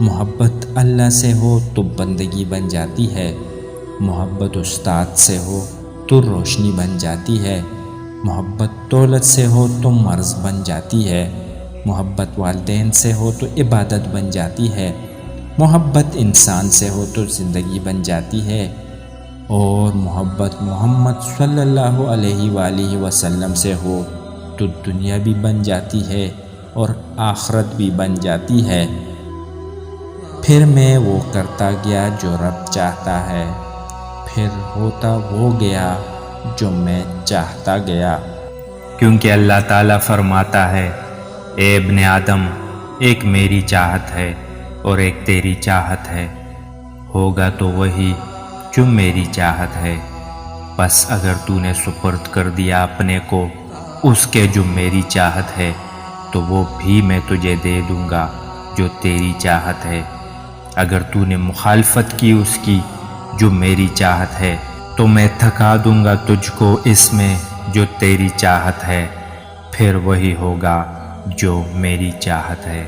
محبت اللہ سے ہو تو بندگی بن جاتی ہے، محبت استاد سے ہو تو روشنی بن جاتی ہے، محبت دولت سے ہو تو مرض بن جاتی ہے، محبت والدین سے ہو تو عبادت بن جاتی ہے، محبت انسان سے ہو تو زندگی بن جاتی ہے، اور محبت محمد صلی اللہ علیہ وآلہ وسلم سے ہو تو دنیا بھی بن جاتی ہے اور آخرت بھی بن جاتی ہے۔ پھر میں وہ کرتا گیا جو رب چاہتا ہے، پھر ہوتا وہ گیا جو میں چاہتا گیا۔ کیونکہ اللہ تعالیٰ فرماتا ہے، اے ابن آدم، ایک میری چاہت ہے اور ایک تیری چاہت ہے، ہوگا تو وہی جو میری چاہت ہے، بس اگر تو نے سپرد کر دیا اپنے کو اس کے جو میری چاہت ہے تو وہ بھی میں تجھے دے دوں گا جو تیری چاہت ہے، اگر تو نے مخالفت کی اس کی جو میری چاہت ہے تو میں تھکا دوں گا تجھ کو اس میں جو تیری چاہت ہے، پھر وہی ہوگا جو میری چاہت ہے۔